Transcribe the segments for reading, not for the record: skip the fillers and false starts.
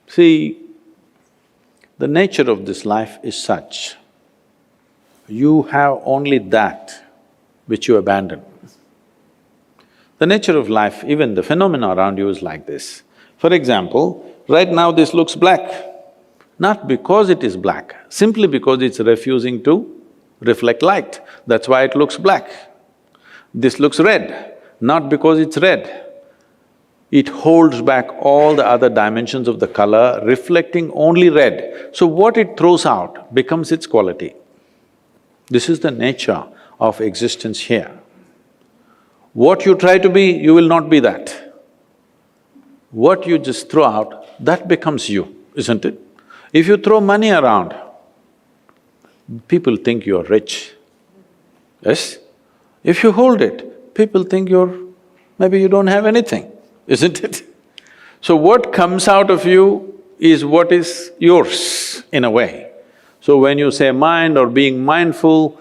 See, the nature of this life is such, you have only that which you abandon. The nature of life, even the phenomena around you is like this. For example, right now this looks black, not because it is black, simply because it's refusing to reflect light, that's why it looks black. This looks red, not because it's red. It holds back all the other dimensions of the color, reflecting only red. So what it throws out becomes its quality. This is the nature of existence here. What you try to be, you will not be that. What you just throw out, that becomes you, isn't it? If you throw money around, people think you're rich, yes? If you hold it, people think maybe you don't have anything, isn't it? So what comes out of you is what is yours, in a way. So when you say mind or being mindful,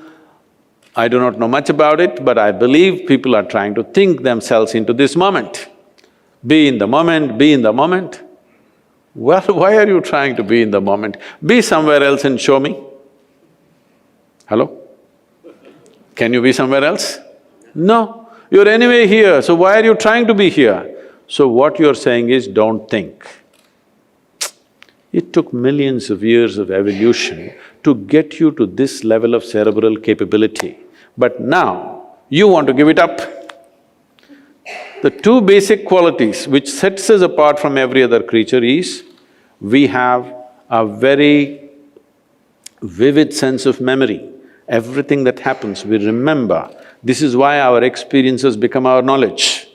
I do not know much about it, but I believe people are trying to think themselves into this moment. Be in the moment, be in the moment. Well, why are you trying to be in the moment? Be somewhere else and show me. Hello? Can you be somewhere else? No, you're anyway here, so why are you trying to be here? So what you're saying is, don't think. It took millions of years of evolution to get you to this level of cerebral capability, but now you want to give it up. The two basic qualities which sets us apart from every other creature is, we have a very vivid sense of memory. Everything that happens, we remember. This is why our experiences become our knowledge.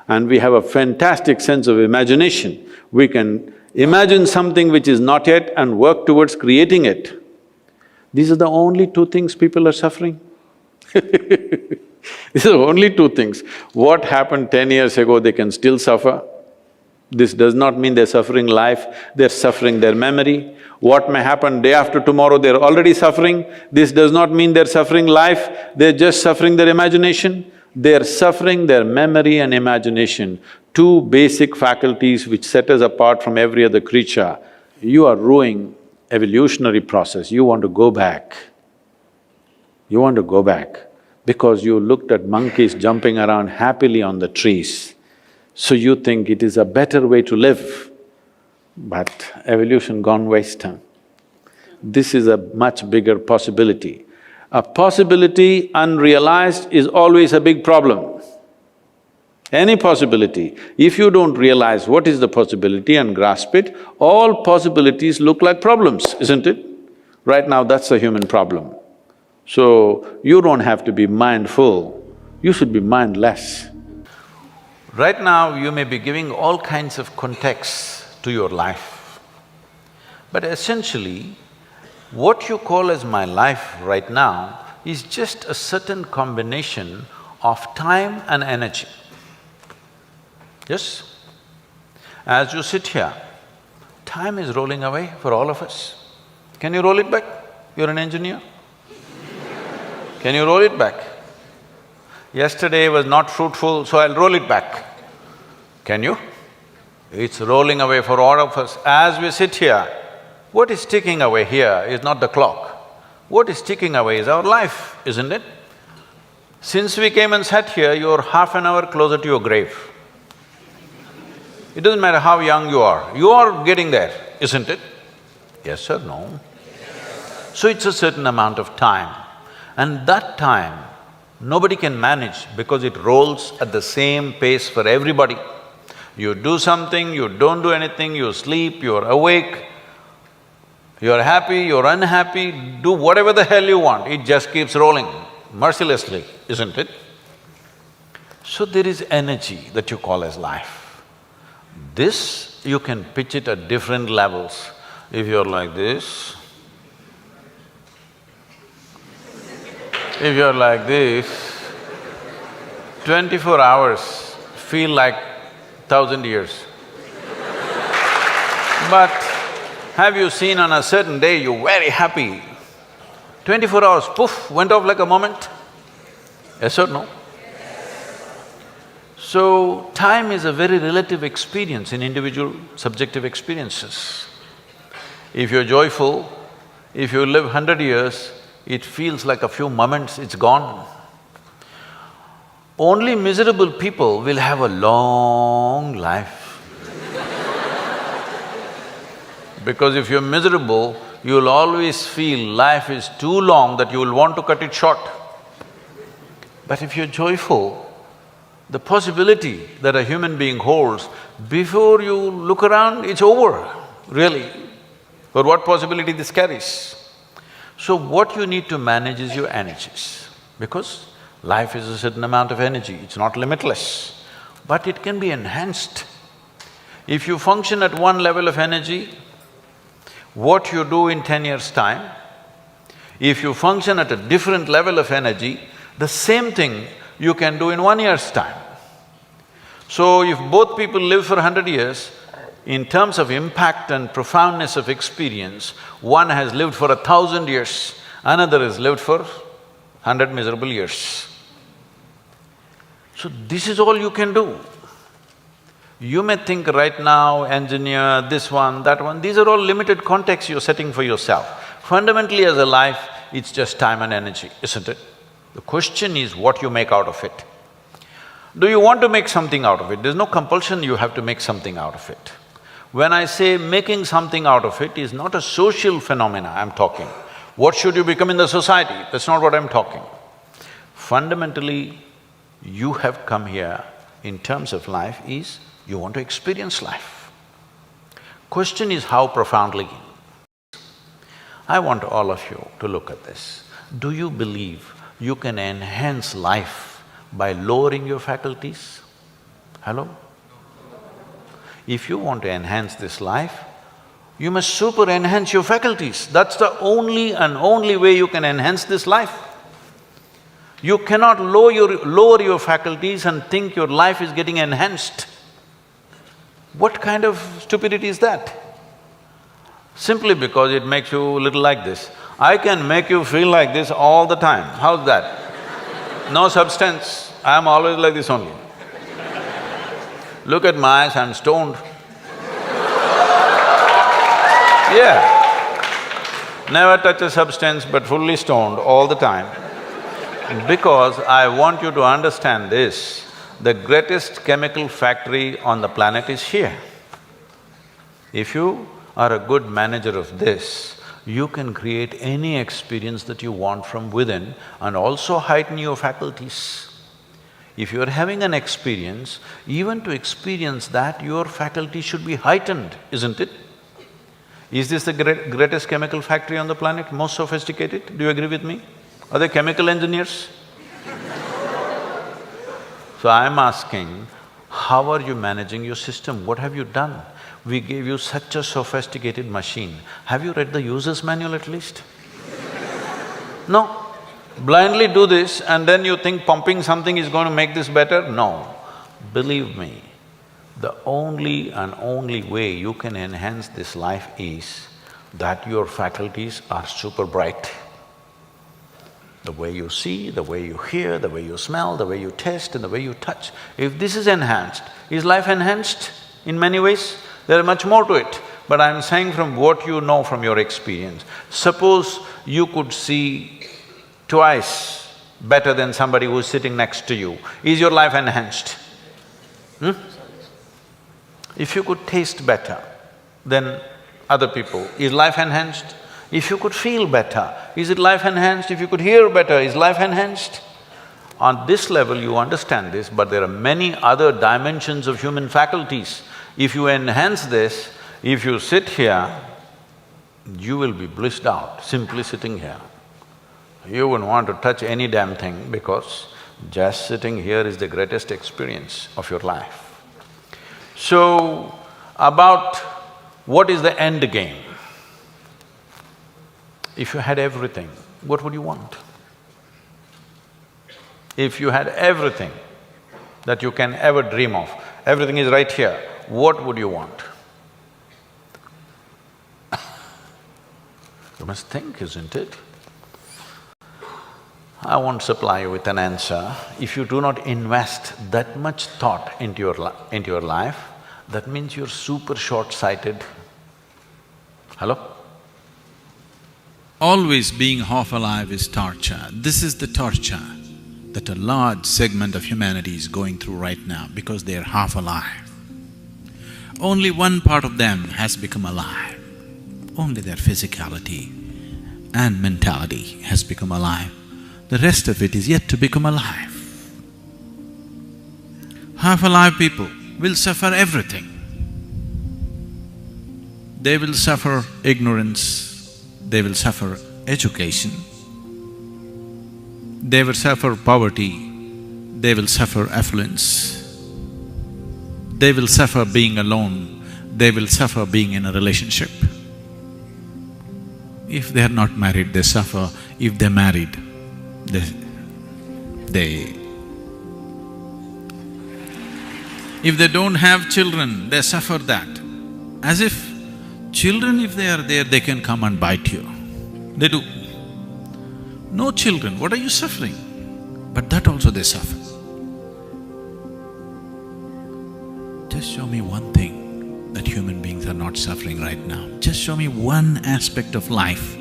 And we have a fantastic sense of imagination. We can imagine something which is not yet and work towards creating it. These are the only two things people are suffering. These are only two things. What happened 10 years ago, they can still suffer. This does not mean they're suffering life, they're suffering their memory. What may happen day after tomorrow, they're already suffering. This does not mean they're suffering life, they're just suffering their imagination. They're suffering their memory and imagination, two basic faculties which set us apart from every other creature. You are ruining evolutionary process, you want to go back. You want to go back because you looked at monkeys jumping around happily on the trees. So you think it is a better way to live, but evolution gone waste. This is a much bigger possibility. A possibility unrealized is always a big problem. Any possibility, if you don't realize what is the possibility and grasp it, all possibilities look like problems, isn't it? Right now, that's a human problem. So, you don't have to be mindful, you should be mindless. Right now, you may be giving all kinds of contexts to your life. But essentially, what you call as my life right now is just a certain combination of time and energy. Yes? As you sit here, time is rolling away for all of us. Can you roll it back? You're an engineer. Can you roll it back? Yesterday was not fruitful, so I'll roll it back. Can you? It's rolling away for all of us. As we sit here, what is ticking away here is not the clock. What is ticking away is our life, isn't it? Since we came and sat here, you're half an hour closer to your grave. It doesn't matter how young you are getting there, isn't it? Yes or no? So it's a certain amount of time. And that time, nobody can manage because it rolls at the same pace for everybody. You do something, you don't do anything, you sleep, you're awake, you're happy, you're unhappy, do whatever the hell you want, it just keeps rolling mercilessly, isn't it? So there is energy that you call as life. This, you can pitch it at different levels. If you're like this, if you're like this, 24 hours feel like 1,000 years. But have you seen on a certain day you're very happy, 24 hours, poof, went off like a moment? Yes or no? So, time is a very relative experience in individual subjective experiences. If you're joyful, if you live 100 years, it feels like a few moments, it's gone. Only miserable people will have a long life. Because if you're miserable, you'll always feel life is too long that you will want to cut it short. But if you're joyful, the possibility that a human being holds, before you look around, it's over, really. But what possibility this carries? So what you need to manage is your energies, because life is a certain amount of energy, it's not limitless, but it can be enhanced. If you function at one level of energy, what you do in 10 years' time, if you function at a different level of energy, the same thing you can do in 1 year's time. So if both people live for 100 years, in terms of impact and profoundness of experience, one has lived for 1,000 years, another has lived for 100 miserable years. So this is all you can do. You may think right now, engineer, this one, that one, these are all limited contexts you're setting for yourself. Fundamentally as a life, it's just time and energy, isn't it? The question is what you make out of it. Do you want to make something out of it? There's no compulsion you have to make something out of it. When I say making something out of it is not a social phenomena I'm talking. What should you become in the society? That's not what I'm talking. Fundamentally, you have come here in terms of life is you want to experience life. Question is how profoundly. I want all of you to look at this. Do you believe you can enhance life by lowering your faculties? Hello? If you want to enhance this life, you must super-enhance your faculties. That's the only and only way you can enhance this life. You cannot lower your faculties and think your life is getting enhanced. What kind of stupidity is that? Simply because it makes you a little like this. I can make you feel like this all the time, how's that? No substance, I'm always like this only. Look at my eyes, I'm stoned. Yeah, never touch a substance but fully stoned all the time. Because I want you to understand this, the greatest chemical factory on the planet is here. If you are a good manager of this, you can create any experience that you want from within and also heighten your faculties. If you're having an experience, even to experience that, your faculty should be heightened, isn't it? Is this the greatest chemical factory on the planet, most sophisticated? Do you agree with me? Are they chemical engineers? So I'm asking, how are you managing your system? What have you done? We gave you such a sophisticated machine. Have you read the user's manual at least? No. Blindly do this and then you think pumping something is going to make this better? No. Believe me, the only and only way you can enhance this life is that your faculties are super bright. The way you see, the way you hear, the way you smell, the way you taste and the way you touch. If this is enhanced, is life enhanced in many ways? There is much more to it, but I'm saying from what you know from your experience. Suppose you could see twice better than somebody who's sitting next to you. Is your life enhanced? If you could taste better than other people, is life enhanced? If you could feel better, is it life enhanced? If you could hear better, is life enhanced? On this level you understand this, but there are many other dimensions of human faculties. If you enhance this, if you sit here, you will be blissed out simply sitting here. You wouldn't want to touch any damn thing because just sitting here is the greatest experience of your life. So, about what is the end game? If you had everything, what would you want? If you had everything that you can ever dream of, everything is right here, what would you want? You must think, isn't it? I won't supply you with an answer. If you do not invest that much thought into your life, that means you're super short-sighted. Hello? Always being half alive is torture. This is the torture that a large segment of humanity is going through right now because they are half alive. Only one part of them has become alive. Only their physicality and mentality has become alive. The rest of it is yet to become alive. Half-alive people will suffer everything. They will suffer ignorance, they will suffer education, they will suffer poverty, they will suffer affluence, they will suffer being alone, they will suffer being in a relationship. If they are not married, they suffer. If they're married, if they don't have children, they suffer that. As if children, if they are there, they can come and bite you. They do. No children, what are you suffering? But that also they suffer. Just show me one thing that human beings are not suffering right now. Just show me one aspect of life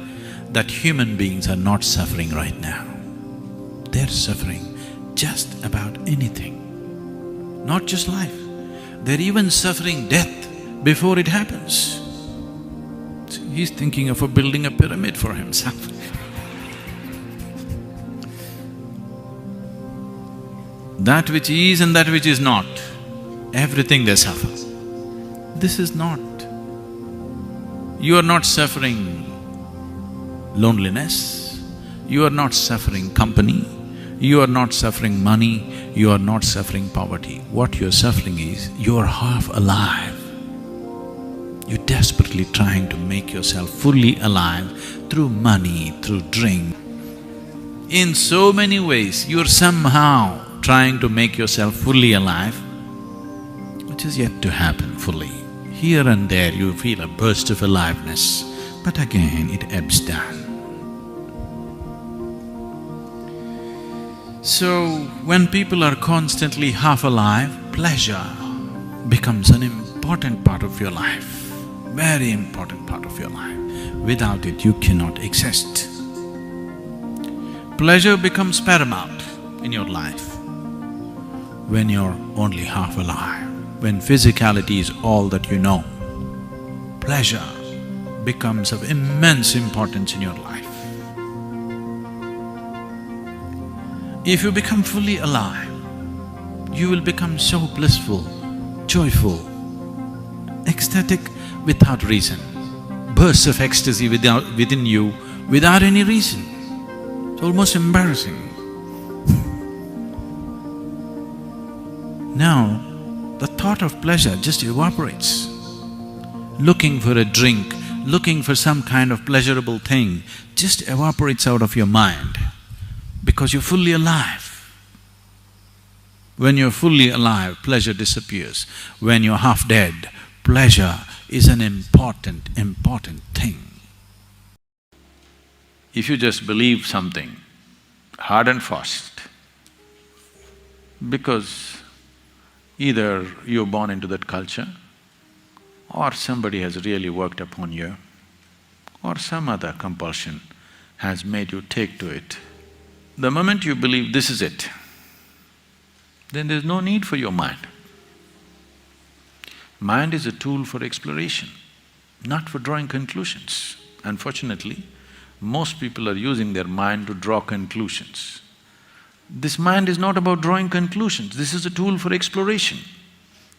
that human beings are not suffering right now. They're suffering just about anything, not just life. They're even suffering death before it happens. He's thinking of building a pyramid for himself. That which is and that which is not, everything they suffer. This is not. You are not suffering loneliness, you are not suffering company, you are not suffering money, you are not suffering poverty. What you're suffering is, you're half alive. You're desperately trying to make yourself fully alive through money, through drink. In so many ways, you're somehow trying to make yourself fully alive, which is yet to happen fully. Here and there you feel a burst of aliveness, but again it ebbs down. So, when people are constantly half alive, pleasure becomes an important part of your life, very important part of your life. Without it, you cannot exist. Pleasure becomes paramount in your life when you're only half alive, when physicality is all that you know. Pleasure becomes of immense importance in your life. If you become fully alive, you will become so blissful, joyful, ecstatic without reason, bursts of ecstasy within you without any reason. It's almost embarrassing. Now, the thought of pleasure just evaporates. Looking for a drink, looking for some kind of pleasurable thing just evaporates out of your mind because you're fully alive. When you're fully alive, pleasure disappears. When you're half dead, pleasure is an important thing. If you just believe something hard and fast, because either you're born into that culture, or somebody has really worked upon you, or some other compulsion has made you take to it. The moment you believe this is it, then there's no need for your mind. Mind is a tool for exploration, not for drawing conclusions. Unfortunately, most people are using their mind to draw conclusions. This mind is not about drawing conclusions, this is a tool for exploration,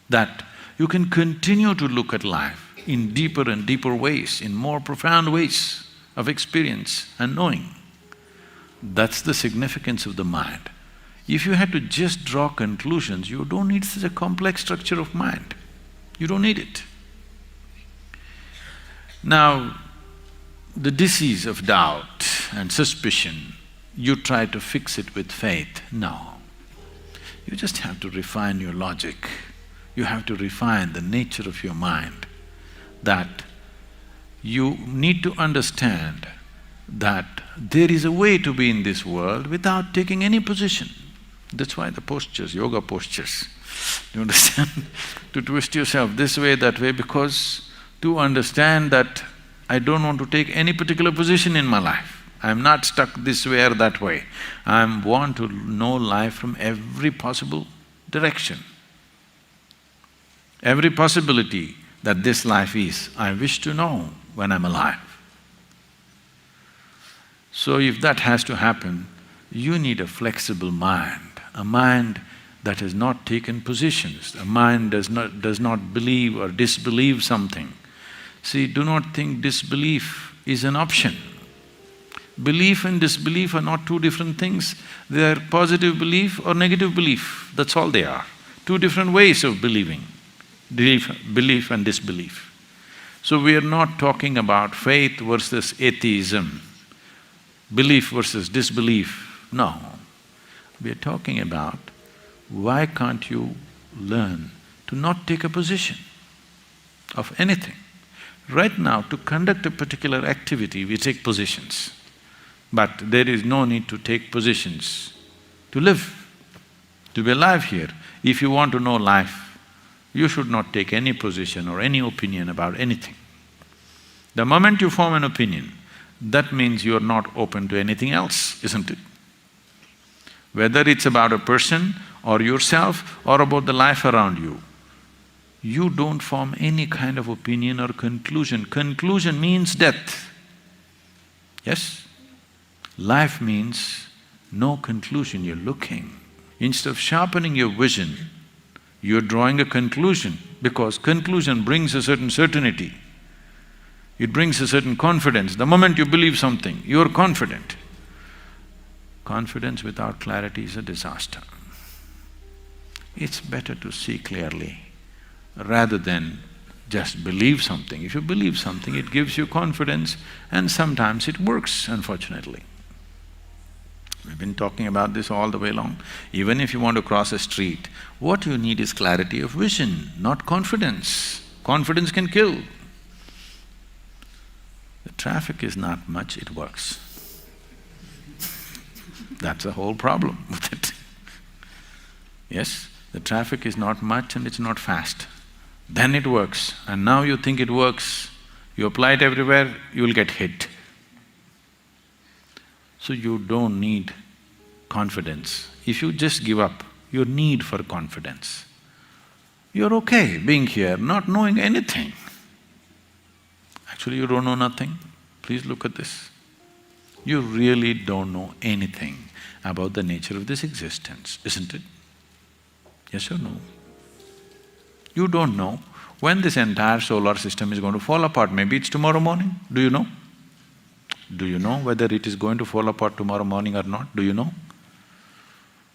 that you can continue to look at life in deeper and deeper ways, in more profound ways of experience and knowing. That's the significance of the mind. If you had to just draw conclusions, you don't need such a complex structure of mind. You don't need it. Now, the disease of doubt and suspicion, you try to fix it with faith. No. You just have to refine your logic. You have to refine the nature of your mind, that you need to understand that there is a way to be in this world without taking any position. That's why the postures, yoga postures, you understand? To twist yourself this way, that way, because to understand that I don't want to take any particular position in my life. I'm not stuck this way or that way. I want to know life from every possible direction. Every possibility that this life is, I wish to know when I'm alive. So if that has to happen, you need a flexible mind, a mind that has not taken positions, a mind does not believe or disbelieve something. See, do not think disbelief is an option. Belief and disbelief are not two different things. They are positive belief or negative belief, that's all they are. Two different ways of believing, belief and disbelief. So we are not talking about faith versus atheism, belief versus disbelief, no. We are talking about why can't you learn to not take a position of anything. Right now, to conduct a particular activity, we take positions. But there is no need to take positions to live, to be alive here. If you want to know life, you should not take any position or any opinion about anything. The moment you form an opinion, that means you're not open to anything else, isn't it? Whether it's about a person or yourself or about the life around you, you don't form any kind of opinion or conclusion. Conclusion means death. Yes? Life means no conclusion, you're looking. Instead of sharpening your vision, you're drawing a conclusion, because conclusion brings a certain certainty. It brings a certain confidence. The moment you believe something, you're confident. Confidence without clarity is a disaster. It's better to see clearly rather than just believe something. If you believe something, it gives you confidence, and sometimes it works, unfortunately. We've been talking about this all the way along. Even if you want to cross a street, what you need is clarity of vision, not confidence. Confidence can kill. The traffic is not much, it works. That's the whole problem with it. Yes, the traffic is not much and it's not fast. Then it works, and now you think it works, you apply it everywhere, you will get hit. So you don't need confidence. If you just give up your need for confidence, you're okay being here, not knowing anything. Actually, you don't know nothing. Please look at this. You really don't know anything about the nature of this existence, isn't it? Yes or no? You don't know when this entire solar system is going to fall apart. Maybe it's tomorrow morning. Do you know? Do you know whether it is going to fall apart tomorrow morning or not? Do you know?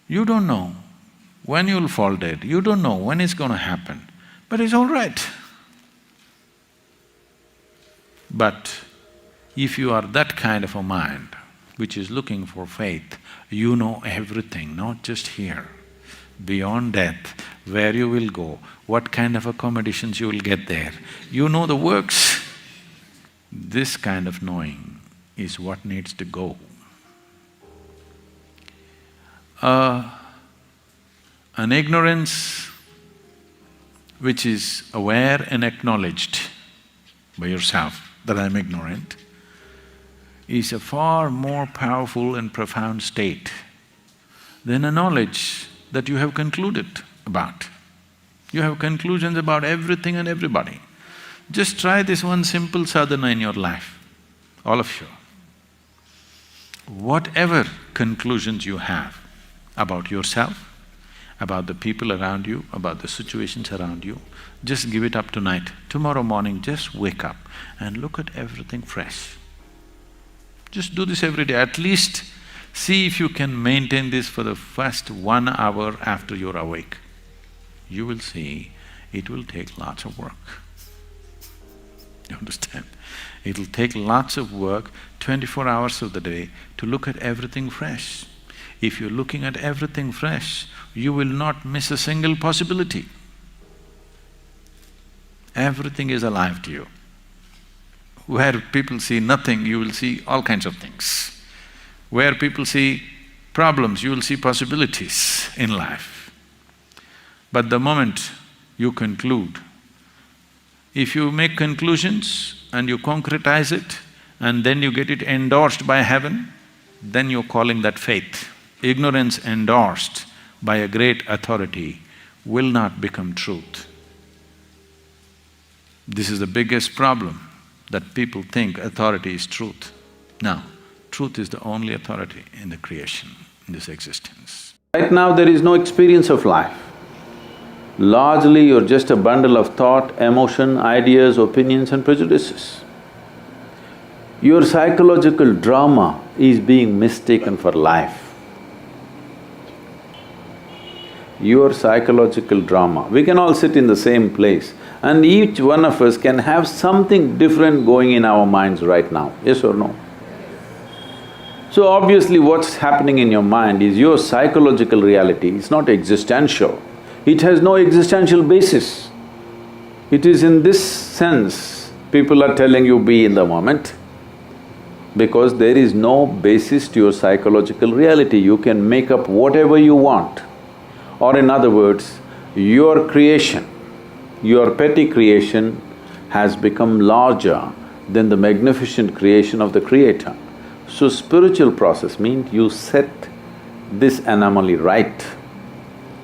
You don't know when you'll fall dead. You don't know when it's going to happen. But it's all right. But if you are that kind of a mind which is looking for faith, you know everything, not just here. Beyond death, where you will go, what kind of accommodations you will get there, you know the works. This kind of knowing is what needs to go. An ignorance which is aware and acknowledged by yourself that I'm ignorant is a far more powerful and profound state than a knowledge that you have concluded about. You have conclusions about everything and everybody. Just try this one simple sadhana in your life, all of you. Whatever conclusions you have about yourself, about the people around you, about the situations around you, just give it up tonight. Tomorrow morning, just wake up and look at everything fresh. Just do this every day, at least see if you can maintain this for the first 1 hour after you're awake. You will see it will take lots of work. You understand? It'll take lots of work, 24 hours of the day, to look at everything fresh. If you're looking at everything fresh, you will not miss a single possibility. Everything is alive to you. Where people see nothing, you will see all kinds of things. Where people see problems, you will see possibilities in life. But the moment you conclude, if you make conclusions and you concretize it and then you get it endorsed by heaven, then you're calling that faith. Ignorance endorsed by a great authority will not become truth. This is the biggest problem, that people think authority is truth. No, truth is the only authority in the creation, in this existence. Right now there is no experience of life. Largely you're just a bundle of thought, emotion, ideas, opinions and prejudices. Your psychological drama is being mistaken for life. Your psychological drama, we can all sit in the same place and each one of us can have something different going in our minds right now, yes or no? So obviously what's happening in your mind is your psychological reality, it's not existential. It has no existential basis. It is in this sense, people are telling you be in the moment, because there is no basis to your psychological reality, you can make up whatever you want. Or in other words, your creation, your petty creation has become larger than the magnificent creation of the Creator. So spiritual process means you set this anomaly right.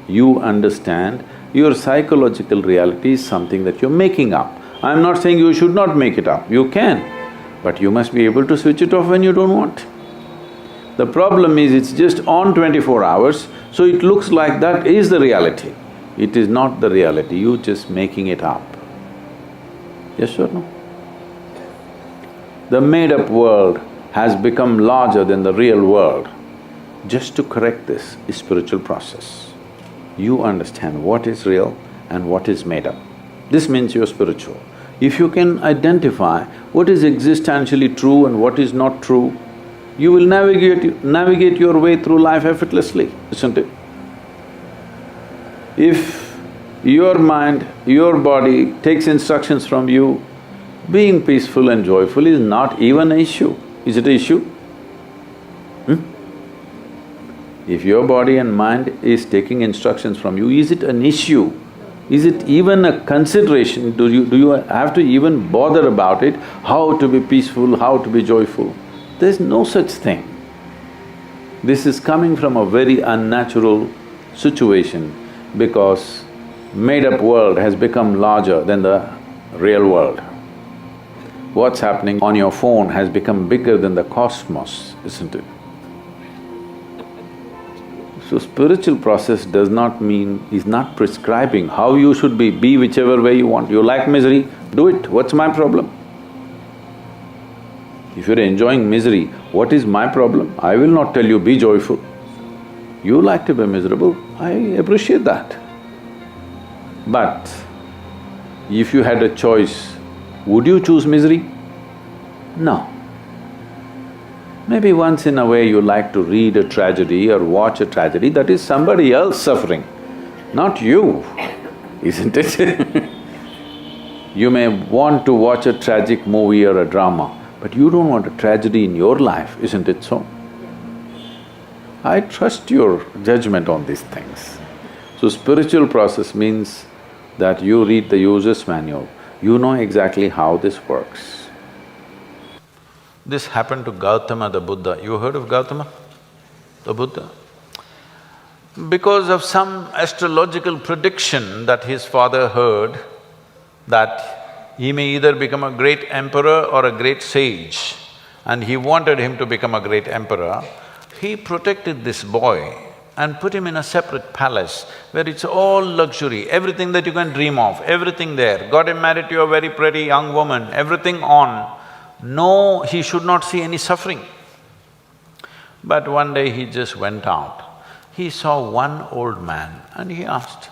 You understand your psychological reality is something that you're making up. I'm not saying you should not make it up, you can, but you must be able to switch it off when you don't want. The problem is it's just on 24 hours, so it looks like that is the reality. It is not the reality, you just making it up. Yes or no? The made-up world has become larger than the real world. Just to correct this is spiritual process. You understand what is real and what is made up. This means you're spiritual. If you can identify what is existentially true and what is not true, you will navigate your way through life effortlessly, isn't it? If your mind, your body takes instructions from you, being peaceful and joyful is not even an issue. Is it an issue? If your body and mind is taking instructions from you, is it an issue? Is it even a consideration? Do you have to even bother about it, how to be peaceful, how to be joyful? There's no such thing. This is coming from a very unnatural situation because made-up world has become larger than the real world. What's happening on your phone has become bigger than the cosmos, isn't it? So spiritual process does not mean… is not prescribing how you should be whichever way you want. You like misery, do it, what's my problem? If you're enjoying misery, what is my problem? I will not tell you be joyful. You like to be miserable, I appreciate that. But if you had a choice, would you choose misery? No. Maybe once in a way you like to read a tragedy or watch a tragedy, that is somebody else suffering, not you, isn't it? You may want to watch a tragic movie or a drama, but you don't want a tragedy in your life, isn't it so? I trust your judgment on these things. So spiritual process means that you read the user's manual, you know exactly how this works. This happened to Gautama the Buddha. You heard of Gautama the Buddha? Because of some astrological prediction that his father heard, that he may either become a great emperor or a great sage, and he wanted him to become a great emperor, he protected this boy and put him in a separate palace where it's all luxury, everything that you can dream of, everything there. Got him married to a very pretty young woman, everything on. No, he should not see any suffering. But one day he just went out. He saw one old man and he asked,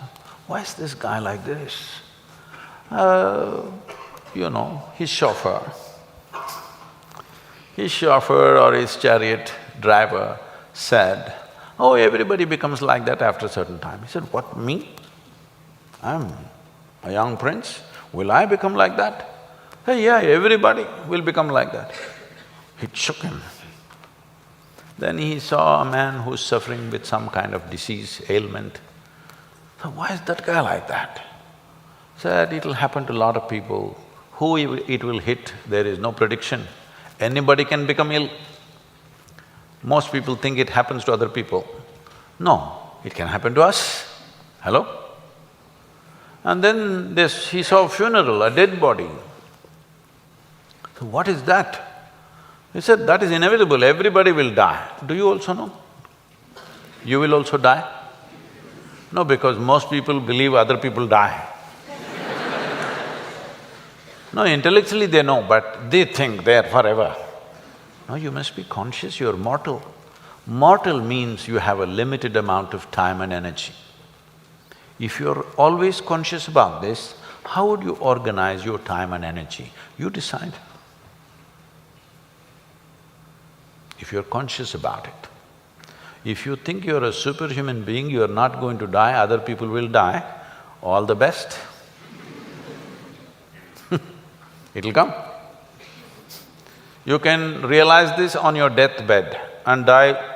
why is this guy like this? His chauffeur. His chauffeur or his chariot driver said, oh, everybody becomes like that after a certain time. He said, what, me? I'm a young prince, will I become like that? Hey, yeah, everybody will become like that. It shook him. Then he saw a man who's suffering with some kind of disease, ailment. So why is that guy like that? Said, it'll happen to a lot of people. Who it will hit, there is no prediction. Anybody can become ill. Most people think it happens to other people. No, it can happen to us. Hello? And then he saw a funeral, a dead body. So what is that? He said, that is inevitable, everybody will die. Do you also know? You will also die? No, because most people believe other people die. No, intellectually they know, but they think they're forever. No, you must be conscious, you're mortal. Mortal means you have a limited amount of time and energy. If you're always conscious about this, how would you organize your time and energy? You decide. If you're conscious about it. If you think you're a superhuman being, you're not going to die, other people will die, all the best. It'll come. You can realize this on your deathbed and die.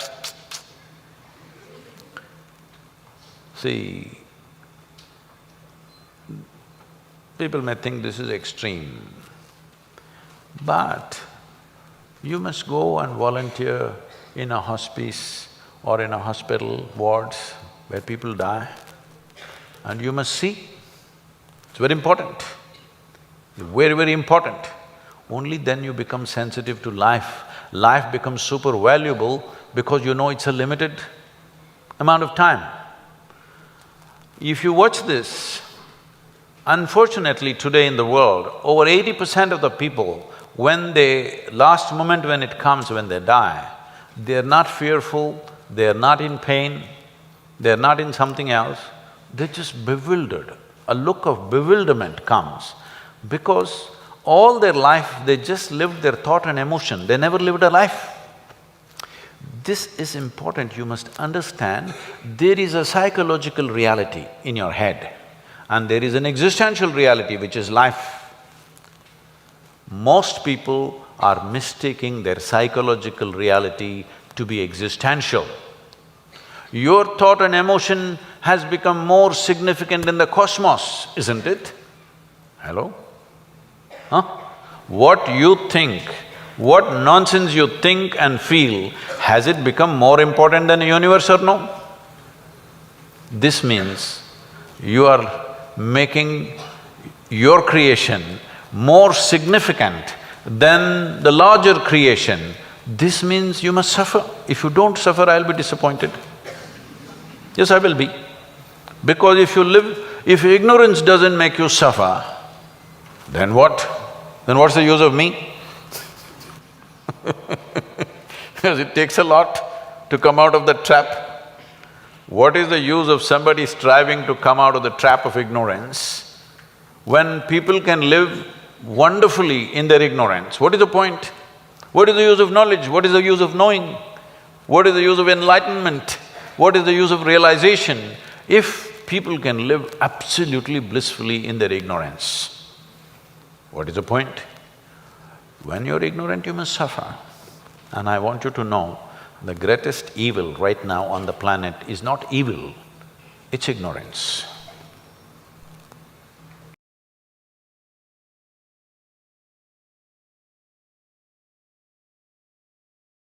See, people may think this is extreme, but you must go and volunteer in a hospice or in a hospital wards where people die, and you must see. It's very important, very, very important. Only then you become sensitive to life. Life becomes super valuable because you know it's a limited amount of time. If you watch this, unfortunately today in the world, over 80% of the people, last moment when it comes, when they die, they're not fearful, they're not in pain, they're not in something else, they're just bewildered. A look of bewilderment comes because all their life they just lived their thought and emotion, they never lived a life. This is important, you must understand, there is a psychological reality in your head and there is an existential reality which is life. Most people are mistaking their psychological reality to be existential. Your thought and emotion has become more significant in the cosmos, isn't it? Hello? Huh? What you think, what nonsense you think and feel, has it become more important than the universe or no? This means you are making your creation more significant than the larger creation. This means you must suffer. If you don't suffer, I'll be disappointed. Yes, I will be. Because if ignorance doesn't make you suffer, then what? Then what's the use of me? Because it takes a lot to come out of the trap. What is the use of somebody striving to come out of the trap of ignorance when people can live wonderfully in their ignorance? What is the point? What is the use of knowledge? What is the use of knowing? What is the use of enlightenment? What is the use of realization if people can live absolutely blissfully in their ignorance? What is the point? When you're ignorant, you must suffer. And I want you to know, the greatest evil right now on the planet is not evil, it's ignorance.